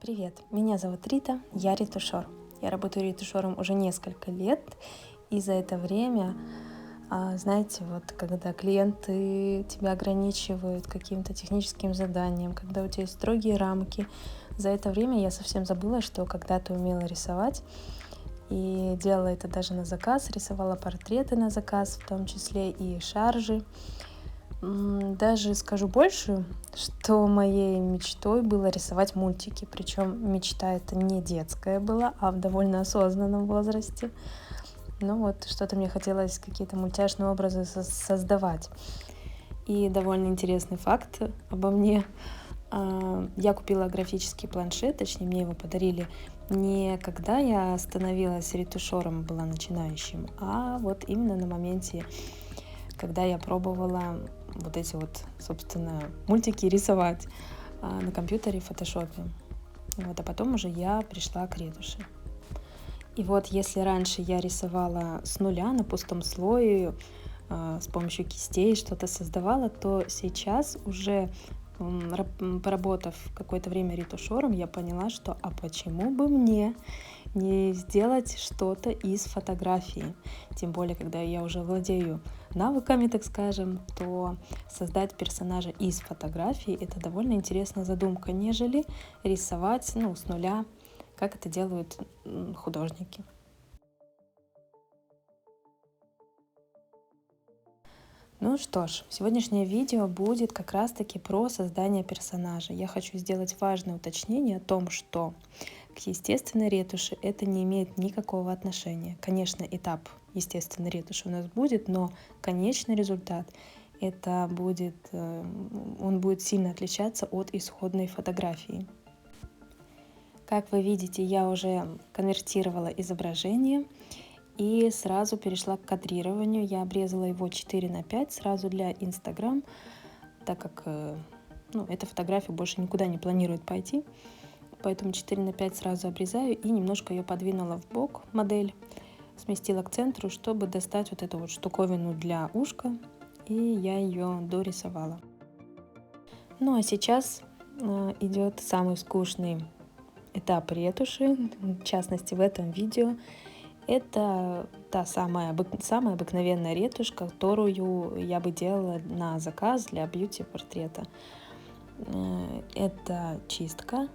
Привет, меня зовут Рита, я ретушер. Я работаю ретушером уже несколько лет, и за это время, знаете, вот когда клиенты тебя ограничивают каким-то техническим заданием, когда у тебя есть строгие рамки, за это время я совсем забыла, что когда-то умела рисовать, и делала это даже на заказ, рисовала портреты на заказ, в том числе и шаржи. Даже скажу больше, что моей мечтой было рисовать мультики. Причем мечта эта не детская была, а в довольно осознанном возрасте. Ну вот, что-то мне хотелось какие-то мультяшные образы создавать. И довольно интересный факт обо мне. Я купила графический планшет, точнее мне его подарили не когда я становилась ретушером, была начинающим, а вот именно на моменте, когда я пробовала вот эти вот, собственно, мультики рисовать на компьютере в фотошопе. Вот, а потом уже я пришла к ретуши. И вот если раньше я рисовала с нуля на пустом слое, с помощью кистей что-то создавала, то сейчас уже поработав какое-то время ретушером, я поняла, что а почему бы мне не сделать что-то из фотографии. Тем более, когда я уже владею навыками, так скажем, то создать персонажа из фотографии — это довольно интересная задумка, нежели рисовать с нуля, как это делают художники. Ну что ж, сегодняшнее видео будет как раз-таки про создание персонажа. Я хочу сделать важное уточнение о том, что к естественной ретуши это не имеет никакого отношения. Конечно, этап естественной ретуши у нас будет, но конечный результат он будет сильно отличаться от исходной фотографии. Как вы видите, я уже конвертировала изображение и сразу перешла к кадрированию. Я обрезала его 4:5 сразу для Instagram, так как эта фотография больше никуда не планирует пойти. Поэтому 4:5 сразу обрезаю и немножко ее подвинула в бок модель, сместила к центру, чтобы достать вот эту вот штуковину для ушка, и я ее дорисовала. Ну а сейчас идет самый скучный этап ретуши, в частности в этом видео. Это та самая обыкновенная ретушь, которую я бы делала на заказ для бьюти-портрета. Это чистка,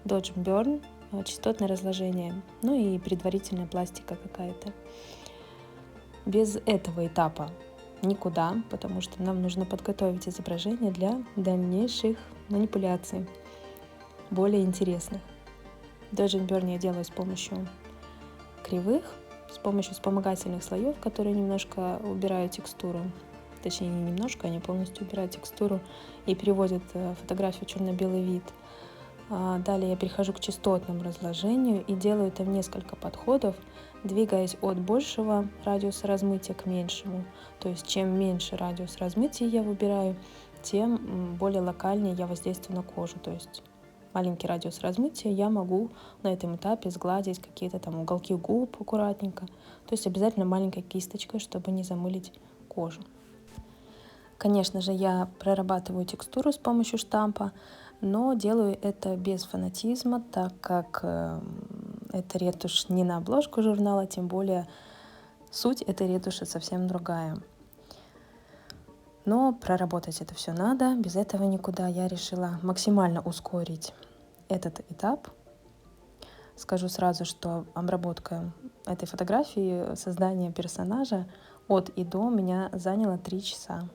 Dodge Burn, частотное разложение, ну и предварительная пластика какая-то. Без этого этапа никуда, потому что нам нужно подготовить изображение для дальнейших манипуляций, более интересных. Dodge Burn я делаю с помощью кривых, с помощью вспомогательных слоев, которые немножко убирают текстуру. Точнее, не немножко, они полностью убирают текстуру и переводят фотографию в черно-белый вид. Далее я перехожу к частотному разложению и делаю там несколько подходов, двигаясь от большего радиуса размытия к меньшему. То есть чем меньше радиус размытия я выбираю, тем более локальнее я воздействую на кожу. То есть маленький радиус размытия я могу на этом этапе сгладить какие-то там уголки губ аккуратненько. То есть обязательно маленькой кисточкой, чтобы не замылить кожу. Конечно же, я прорабатываю текстуру с помощью штампа, но делаю это без фанатизма, так как это ретушь не на обложку журнала, тем более суть этой ретуши совсем другая. Но проработать это все надо, без этого никуда. Я решила максимально ускорить этот этап. Скажу сразу, что обработка этой фотографии, создание персонажа от и до меня заняло 3 часа.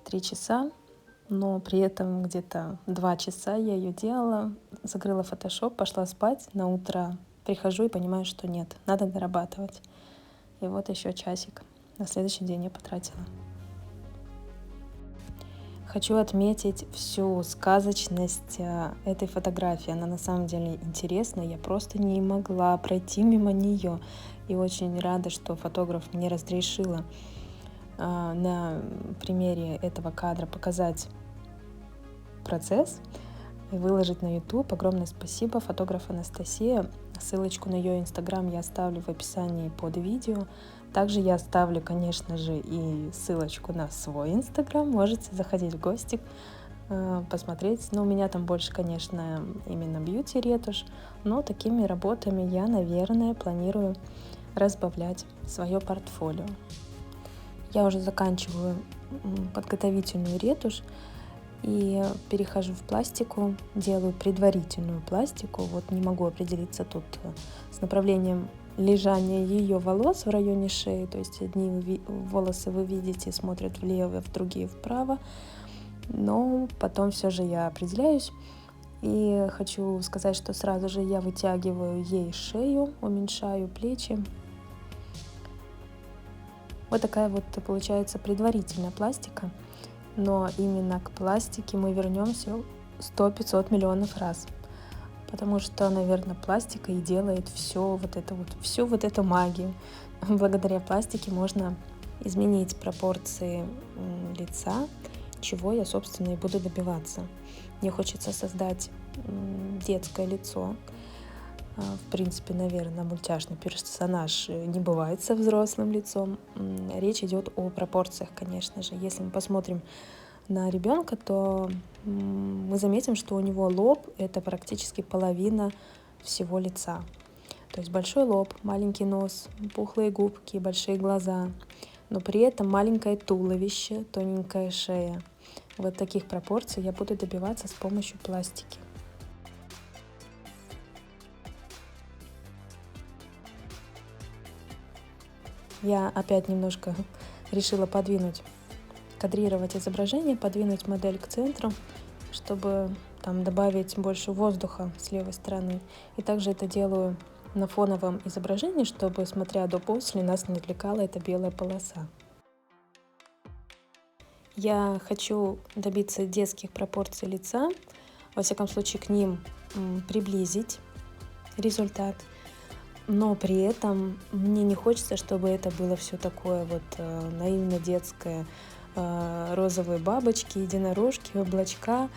3 часа, но при этом где-то 2 часа я ее делала, закрыла фотошоп, пошла спать, на утро прихожу и понимаю, что нет, надо дорабатывать. И вот еще часик на следующий день я потратила. Хочу отметить всю сказочность этой фотографии. Она на самом деле интересная. Я просто не могла пройти мимо нее. И очень рада, что фотограф мне разрешила на примере этого кадра показать процесс и выложить на YouTube. Огромное спасибо, фотограф Анастасия. Ссылочку на ее Instagram я оставлю в описании под видео. Также я оставлю, конечно же, и ссылочку на свой Instagram. Можете заходить в гости посмотреть. Но у меня там больше, конечно, именно бьюти-ретушь, но такими работами я, наверное, планирую разбавлять свое портфолио. Я уже заканчиваю подготовительную ретушь и перехожу в пластику, делаю предварительную пластику. Вот не могу определиться тут с направлением лежания ее волос в районе шеи, то есть одни волосы вы видите смотрят влево, в другие вправо, но потом все же я определяюсь. И хочу сказать, что сразу же я вытягиваю ей шею, уменьшаю плечи. Вот такая вот получается предварительная пластика. Но именно к пластике мы вернемся 100-500 миллионов раз. Потому что, наверное, пластика и делает всю вот эту магию. Благодаря пластике можно изменить пропорции лица, чего я, собственно, и буду добиваться. Мне хочется создать детское лицо. В принципе, наверное, мультяшный персонаж не бывает со взрослым лицом. Речь идет о пропорциях, конечно же. Если мы посмотрим на ребенка, то мы заметим, что у него лоб — это практически половина всего лица. То есть большой лоб, маленький нос, пухлые губки, большие глаза, но при этом маленькое туловище, тоненькая шея. Вот таких пропорций я буду добиваться с помощью пластики. Я опять немножко решила кадрировать изображение, подвинуть модель к центру, чтобы там добавить больше воздуха с левой стороны. И также это делаю на фоновом изображении, чтобы, смотря до-после, нас не отвлекала эта белая полоса. Я хочу добиться детских пропорций лица, во всяком случае к ним приблизить результат. Но при этом мне не хочется, чтобы это было все такое вот наивно детское, розовые бабочки, единорожки, облачка.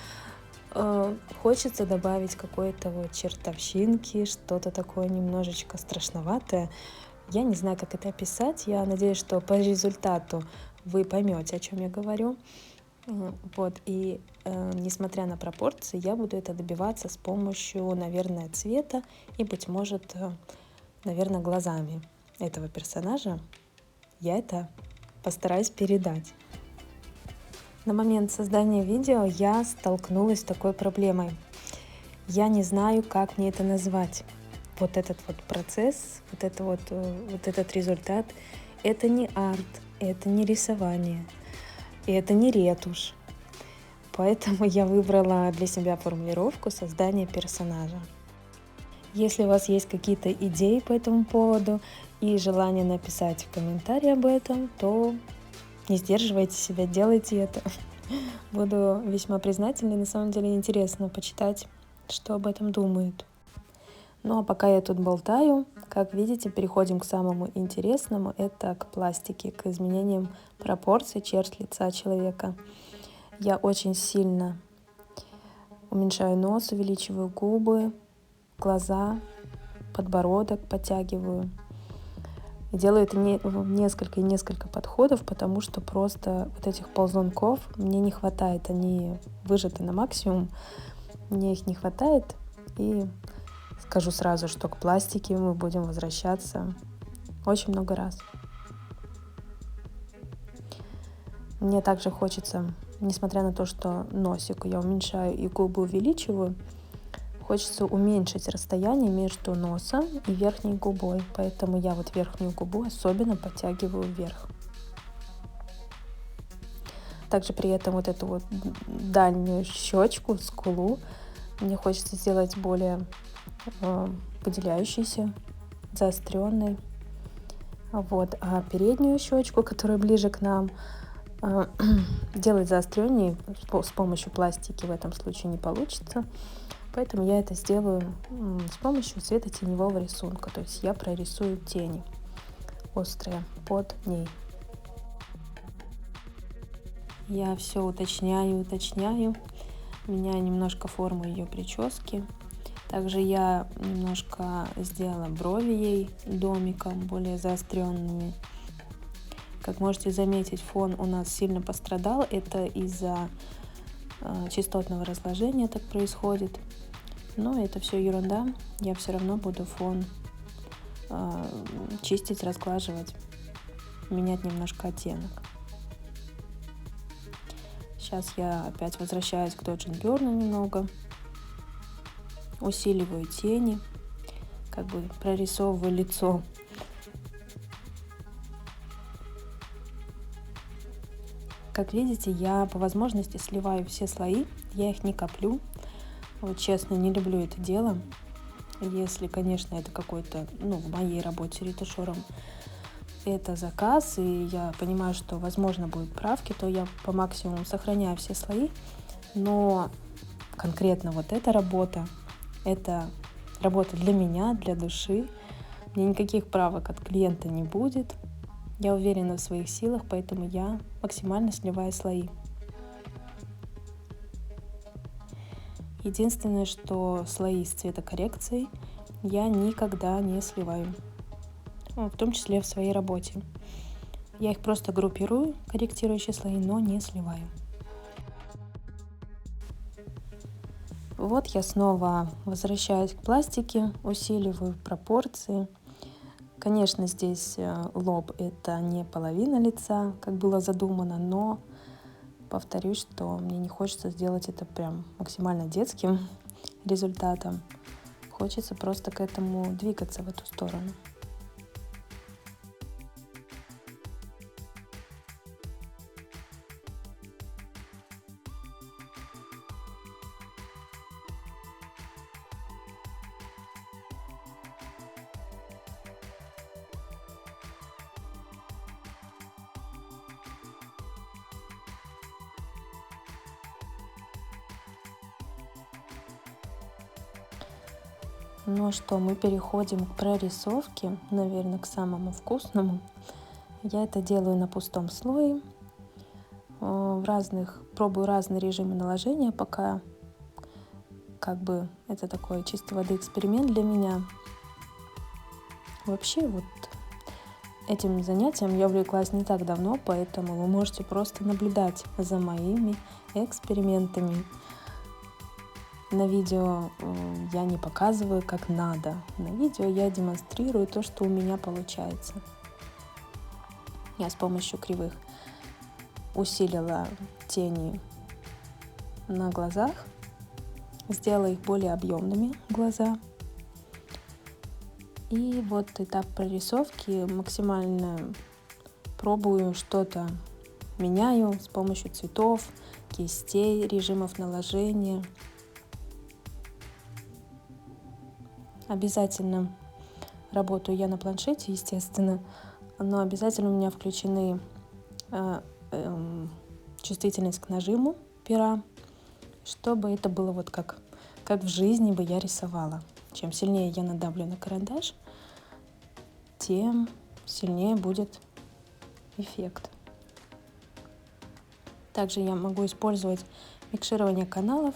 Хочется добавить какой-то вот чертовщинки, что-то такое немножечко страшноватое. Я не знаю, как это описать. Я надеюсь, что по результату вы поймете, о чем я говорю. Вот. И несмотря на пропорции, я буду это добиваться с помощью, наверное, цвета и, быть может, наверное, глазами этого персонажа. Я это постараюсь передать. На момент создания видео я столкнулась с такой проблемой. Я не знаю, как мне это назвать. Вот этот вот процесс, вот этот результат, это не арт, это не рисование, это не ретушь. Поэтому я выбрала для себя формулировку создания персонажа. Если у вас есть какие-то идеи по этому поводу и желание написать в комментарии об этом, то не сдерживайте себя, делайте это. Буду весьма признательна. На самом деле интересно почитать, что об этом думают. Ну а пока я тут болтаю, как видите, переходим к самому интересному. Это к пластике, к изменениям пропорций черт лица человека. Я очень сильно уменьшаю нос, увеличиваю губы, глаза, подбородок подтягиваю. И делаю это несколько подходов, потому что просто вот этих ползунков мне не хватает. Они выжаты на максимум, мне их не хватает. И скажу сразу, что к пластике мы будем возвращаться очень много раз. Мне также хочется, несмотря на то, что носик я уменьшаю и губы увеличиваю, хочется уменьшить расстояние между носом и верхней губой, поэтому я вот верхнюю губу особенно подтягиваю вверх. Также при этом вот эту вот дальнюю щечку, скулу, мне хочется сделать более выделяющейся, заостренной. Вот. А переднюю щечку, которая ближе к нам, делать заостреннее с помощью пластики в этом случае не получится. Поэтому я это сделаю с помощью светотеневого рисунка. То есть я прорисую тени острые под ней. Я все уточняю. Меняю немножко форму ее прически. Также я немножко сделала брови ей домиком, более заостренными. Как можете заметить, фон у нас сильно пострадал. Это из-за частотного разложения так происходит. Но это все ерунда. Я все равно буду фон чистить, разглаживать, менять немножко оттенок. Сейчас я опять возвращаюсь к Dodge & Burn немного. Усиливаю тени, как бы прорисовываю лицо. Как видите, я по возможности сливаю все слои, я их не коплю. Вот честно, не люблю это дело. Если, конечно, это какой-то, в моей работе ретушером, это заказ, и я понимаю, что, возможно, будут правки, то я по максимуму сохраняю все слои. Но конкретно вот эта работа, это работа для меня, для души. Мне никаких правок от клиента не будет. Я уверена в своих силах, поэтому я максимально сливаю слои. Единственное, что слои с цветокоррекцией я никогда не сливаю, в том числе в своей работе. Я их просто группирую, корректирующие слои, но не сливаю. Вот я снова возвращаюсь к пластике, усиливаю пропорции. Конечно, здесь лоб — это не половина лица, как было задумано, но повторюсь, что мне не хочется сделать это прям максимально детским результатом. Хочется просто к этому двигаться в эту сторону. Ну что, мы переходим к прорисовке, наверное, к самому вкусному. Я это делаю на пустом слое. Пробую разные режимы наложения, пока как бы это такой чистой воды эксперимент для меня. Вообще вот этим занятием я увлеклась не так давно, поэтому вы можете просто наблюдать за моими экспериментами. На видео я не показываю, как надо. На видео я демонстрирую то, что у меня получается. Я с помощью кривых усилила тени на глазах, сделала их более объемными, глаза. И вот этап прорисовки максимально пробую что-то, меняю с помощью цветов, кистей, режимов наложения. Обязательно работаю я на планшете, естественно, но обязательно у меня включены чувствительность к нажиму пера, чтобы это было вот как в жизни бы я рисовала. Чем сильнее я надавлю на карандаш, тем сильнее будет эффект. Также я могу использовать микширование каналов,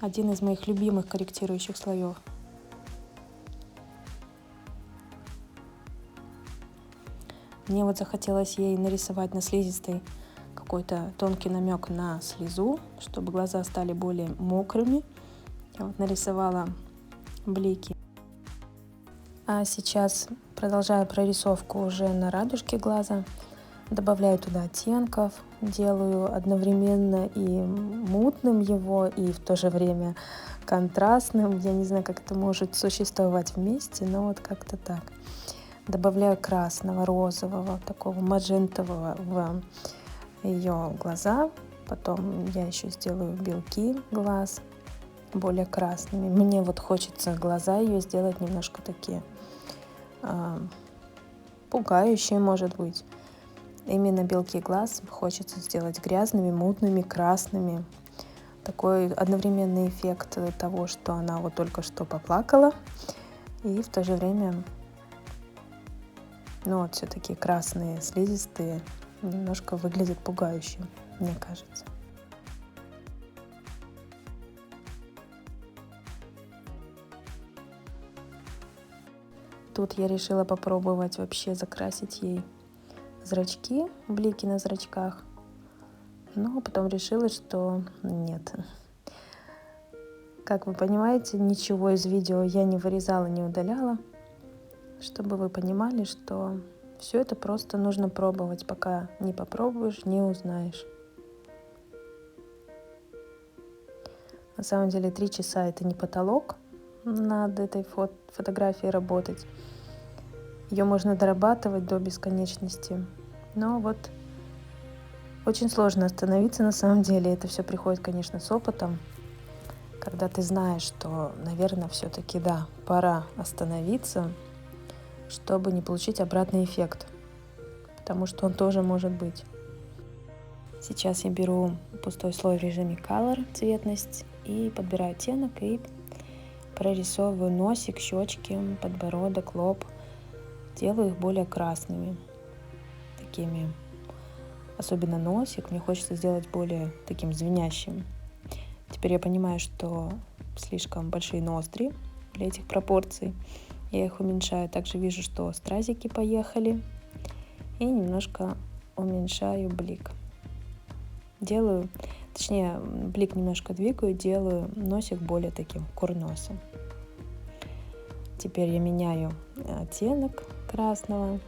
один из моих любимых корректирующих слоев. Мне вот захотелось ей нарисовать на слизистой какой-то тонкий намек на слезу, чтобы глаза стали более мокрыми. Я вот нарисовала блики. А сейчас продолжаю прорисовку уже на радужке глаза. Добавляю туда оттенков, делаю одновременно и мутным его, и в то же время контрастным. Я не знаю, как это может существовать вместе, но вот как-то так. Добавляю красного, розового, такого маджентового в ее глаза. Потом я еще сделаю белки глаз более красными. Мне вот хочется глаза ее сделать немножко такие пугающие, может быть. Именно белки глаз хочется сделать грязными, мутными, красными. Такой одновременный эффект того, что она вот только что поплакала, и в то же время вот все такие красные, слизистые, немножко выглядят пугающе, мне кажется. Тут я решила попробовать вообще закрасить ей зрачки, блики на зрачках. Но потом решила, что нет. Как вы понимаете, ничего из видео я не вырезала, не удаляла, чтобы вы понимали, что все это просто нужно пробовать. Пока не попробуешь, не узнаешь. На самом деле 3 часа это не потолок над этой фотографией работать. Ее можно дорабатывать до бесконечности. Но вот очень сложно остановиться на самом деле. Это все приходит, конечно, с опытом. Когда ты знаешь, что, наверное, все-таки да, пора остановиться, чтобы не получить обратный эффект. Потому что он тоже может быть. Сейчас я беру пустой слой в режиме Color, цветность, и подбираю оттенок и прорисовываю носик, щечки, подбородок, лоб. Делаю их более красными, такими. Особенно носик мне хочется сделать более таким звенящим. Теперь я понимаю, что слишком большие ноздри для этих пропорций. Я их уменьшаю. Также вижу, что стразики поехали. И немножко уменьшаю блик. Блик немножко двигаю, делаю носик более таким курносым. Теперь я меняю оттенок красного.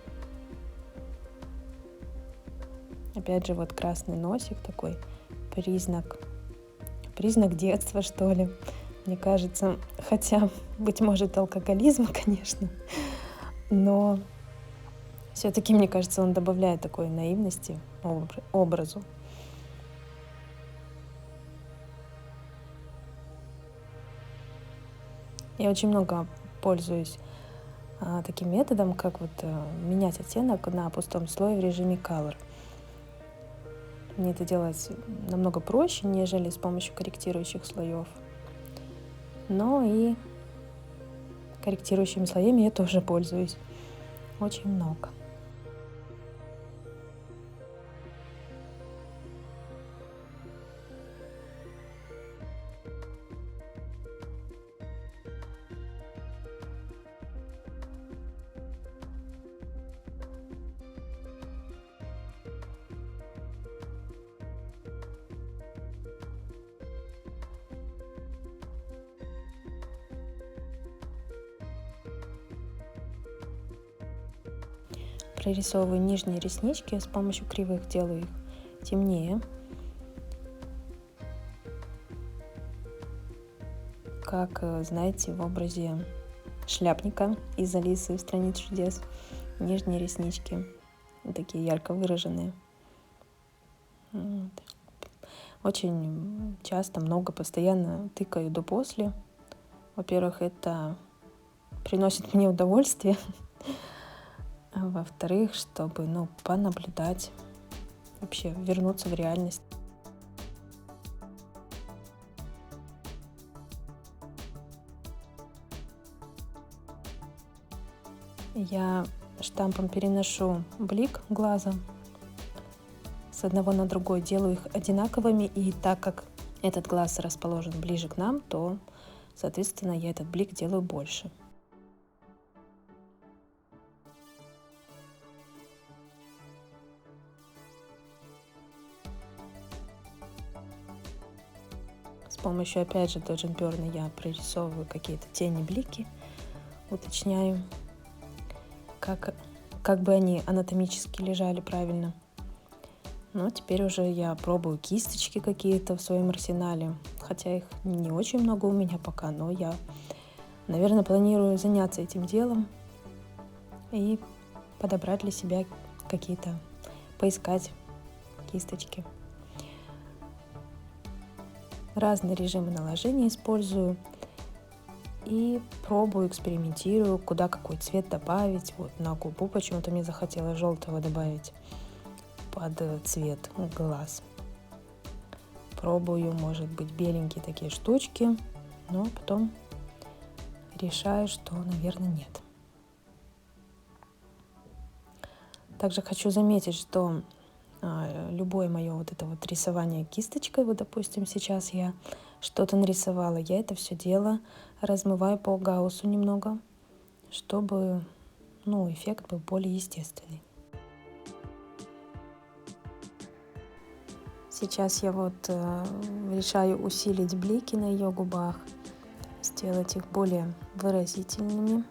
Опять же, вот красный носик такой признак детства, что ли, мне кажется. Хотя, быть может, алкоголизма, конечно. Но все-таки, мне кажется, он добавляет такой наивности образу. Я очень много пользуюсь таким методом, как менять оттенок на пустом слое в режиме Color. Мне это делать намного проще, нежели с помощью корректирующих слоев. Но и корректирующими слоями я тоже пользуюсь. Очень много. Прорисовываю нижние реснички, с помощью кривых делаю их темнее. Как, знаете, в образе шляпника из Алисы в «Стране чудес». Нижние реснички такие ярко выраженные. Вот. Очень часто, постоянно тыкаю до-после. Во-первых, это приносит мне удовольствие. А во-вторых, чтобы понаблюдать, вообще вернуться в реальность. Я штампом переношу блик глаза с одного на другой, делаю их одинаковыми, и так как этот глаз расположен ближе к нам, то, соответственно, я этот блик делаю больше. С помощью, опять же, Dodge & Burn я прорисовываю какие-то тени, блики, уточняю, как бы они анатомически лежали правильно. Но теперь уже я пробую кисточки какие-то в своем арсенале, хотя их не очень много у меня пока, но я, наверное, планирую заняться этим делом и подобрать для себя поискать кисточки. Разные режимы наложения использую и пробую, экспериментирую, куда какой цвет добавить. Вот на губу почему-то мне захотелось желтого добавить под цвет глаз. Пробую, может быть, беленькие такие штучки, но потом решаю, что, наверное, нет. Также хочу заметить, что любое мое рисование кисточкой, допустим, сейчас я что-то нарисовала, я это все дело размываю по гауссу немного, чтобы эффект был более естественный. Сейчас я вот решаю усилить блики на ее губах, сделать их более выразительными.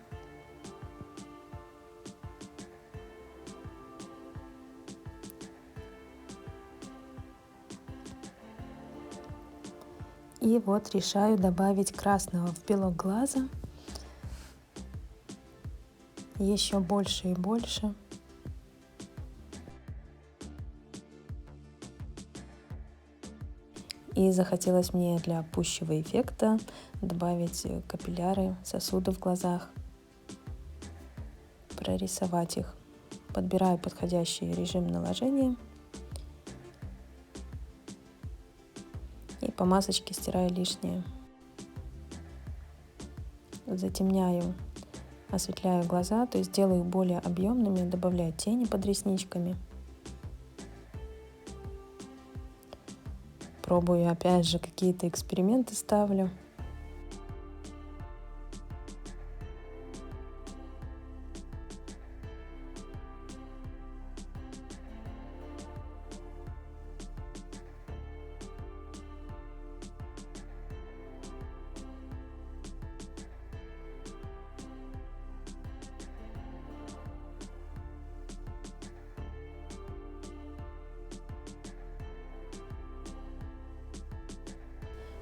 И вот решаю добавить красного в белок глаза еще больше и больше. И захотелось мне для пущего эффекта добавить капилляры, сосуды в глазах, прорисовать их. Подбираю подходящий режим наложения и по масочке стираю лишнее. Затемняю, осветляю глаза, то есть делаю их более объемными, добавляю тени под ресничками. Пробую опять же какие-то эксперименты ставлю.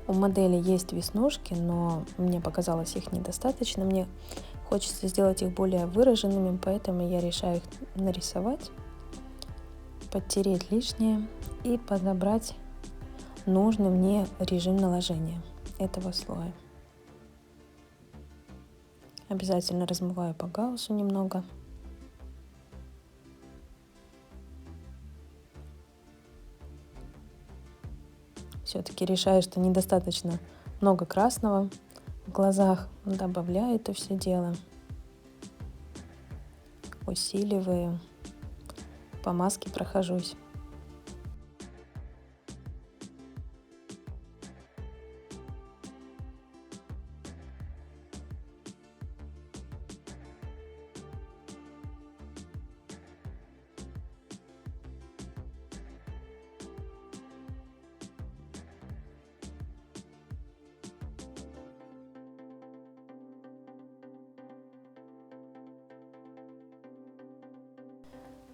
У модели есть веснушки, но мне показалось их недостаточно. Мне хочется сделать их более выраженными, поэтому я решаю их нарисовать, подтереть лишнее и подобрать нужный мне режим наложения этого слоя. Обязательно размываю по гауссу немного. Все-таки решаю, что недостаточно много красного в глазах. Добавляю это все дело. Усиливаю. По маске прохожусь.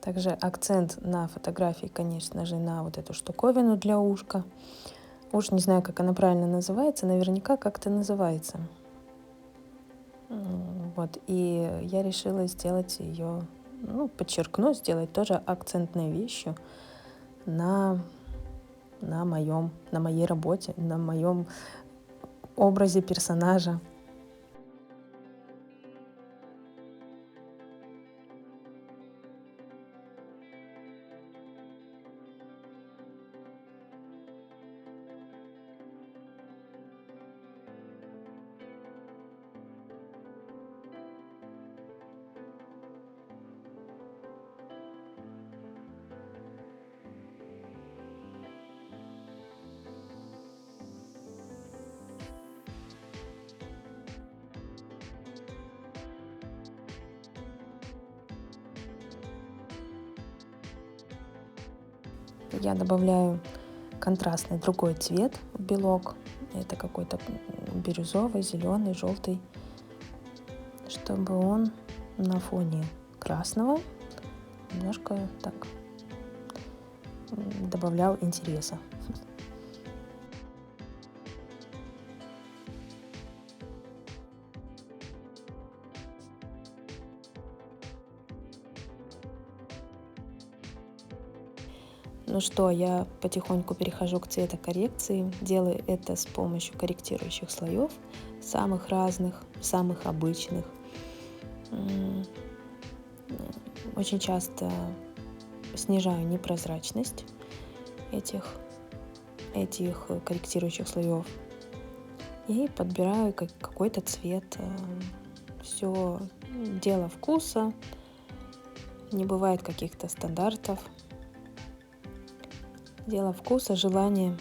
Также акцент на фотографии, конечно же, на вот эту штуковину для ушка. Уж не знаю, как она правильно называется, наверняка как-то называется. Вот, и я решила сделать ее, подчеркнуть, сделать тоже акцентной вещью на моей работе, на моем образе персонажа. Я добавляю контрастный другой цвет в белок. Это какой-то бирюзовый, зеленый, желтый, чтобы он на фоне красного немножко так добавлял интереса. Ну что, я потихоньку перехожу к цветокоррекции. Делаю это с помощью корректирующих слоев, самых разных, самых обычных. Очень часто снижаю непрозрачность этих корректирующих слоев и подбираю какой-то цвет. Все дело вкуса, не бывает каких-то стандартов. Дело вкуса, желания.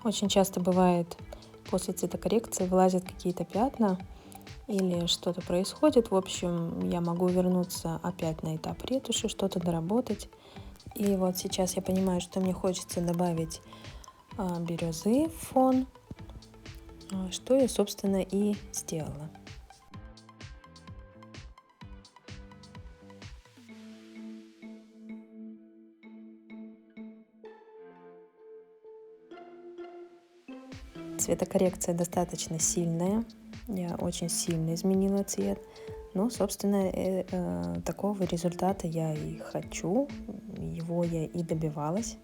Очень часто бывает, после цветокоррекции вылазят какие-то пятна или что-то происходит. В общем, я могу вернуться опять на этап ретуши, что-то доработать. И вот сейчас я понимаю, что мне хочется добавить бирюзы в фон, что я, собственно, и сделала. Цветокоррекция достаточно сильная, я очень сильно изменила цвет. Ну, собственно, такого результата я и хочу, его я и добивалась.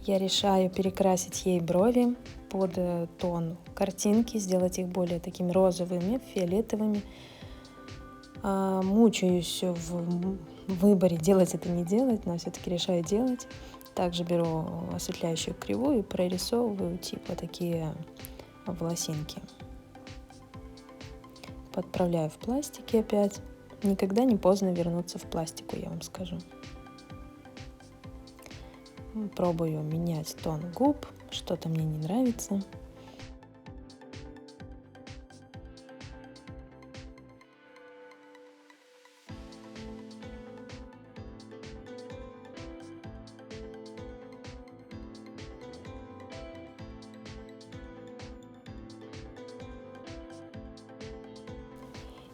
Я решаю перекрасить ей брови под тон картинки, сделать их более такими розовыми, фиолетовыми. Мучаюсь в выборе, делать это, не делать, но все-таки решаю делать. Также беру осветляющую кривую и прорисовываю типа такие волосинки. Подправляю в пластике опять. Никогда не поздно вернуться в пластику, я вам скажу. Пробую менять тон губ, что-то мне не нравится.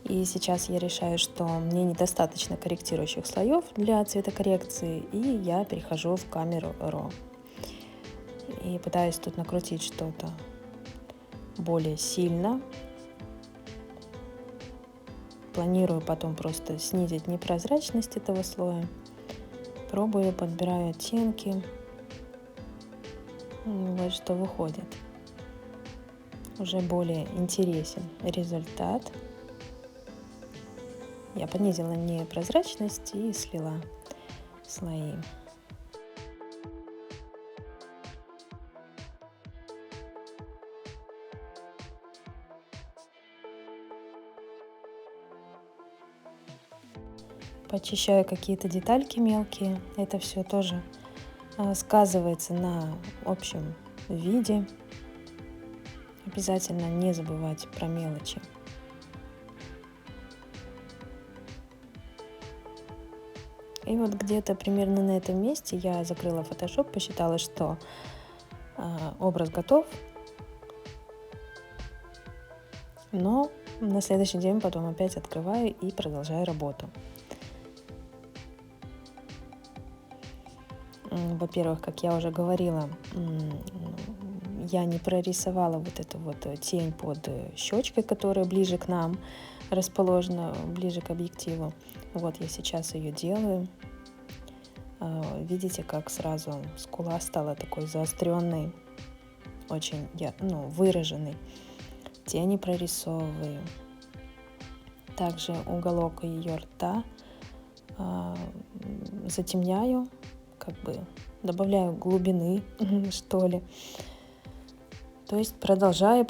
И сейчас я решаю, что мне недостаточно корректирующих слоев для цветокоррекции, и я перехожу в камеру RAW. И пытаюсь тут накрутить что-то более сильно. Планирую потом просто снизить непрозрачность этого слоя. Пробую, подбираю оттенки. Вот что выходит. Уже более интересен результат. Я понизила непрозрачность и слила слои. Почищаю какие-то детальки мелкие. Это все тоже сказывается на общем виде. Обязательно не забывать про мелочи. И вот где-то примерно на этом месте я закрыла Photoshop, посчитала, что образ готов. Но на следующий день потом опять открываю и продолжаю работу. Во-первых, как я уже говорила, я не прорисовала вот эту вот тень под щечкой, которая ближе к нам расположена, ближе к объективу. Вот я сейчас ее делаю. Видите, как сразу скула стала такой заостренной, очень выраженной. Тени прорисовываю. Также уголок ее рта затемняю, как бы добавляю глубины, что ли. То есть продолжаю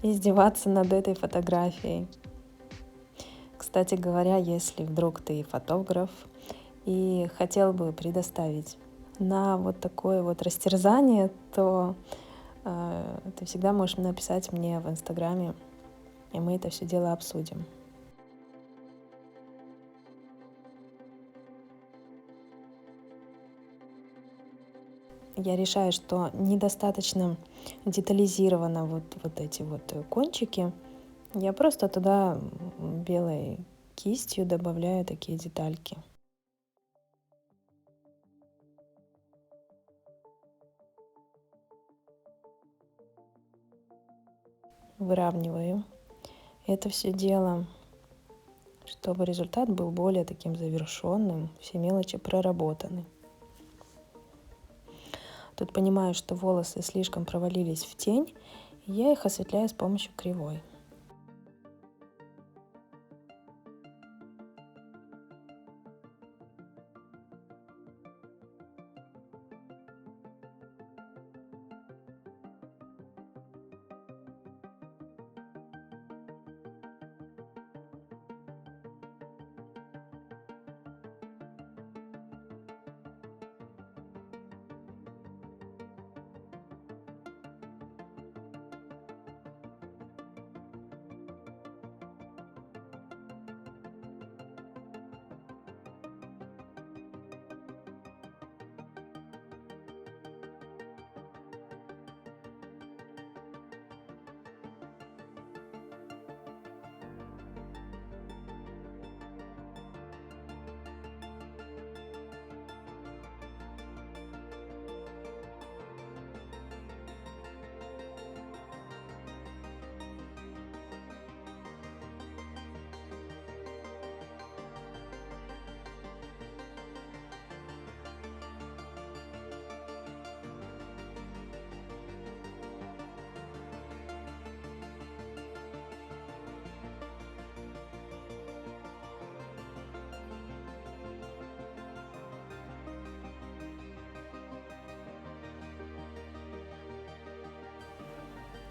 издеваться над этой фотографией. Кстати говоря, если вдруг ты фотограф и хотел бы предоставить на вот такое вот растерзание, то ты всегда можешь написать мне в Инстаграме, и мы это все дело обсудим. Я решаю, что недостаточно детализировано вот эти вот кончики. Я просто туда белой кистью добавляю такие детальки. Выравниваю это все дело, чтобы результат был более таким завершенным, все мелочи проработаны. Тут понимаю, что волосы слишком провалились в тень, и я их осветляю с помощью кривой.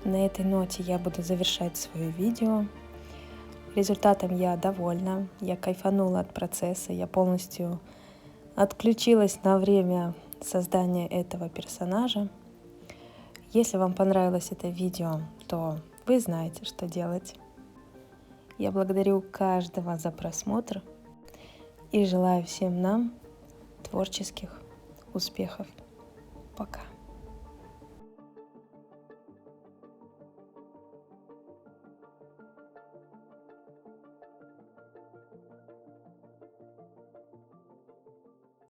На этой ноте я буду завершать свое видео. Результатом я довольна, я кайфанула от процесса, я полностью отключилась на время создания этого персонажа. Если вам понравилось это видео, то вы знаете, что делать. Я благодарю каждого за просмотр и желаю всем нам творческих успехов. Пока.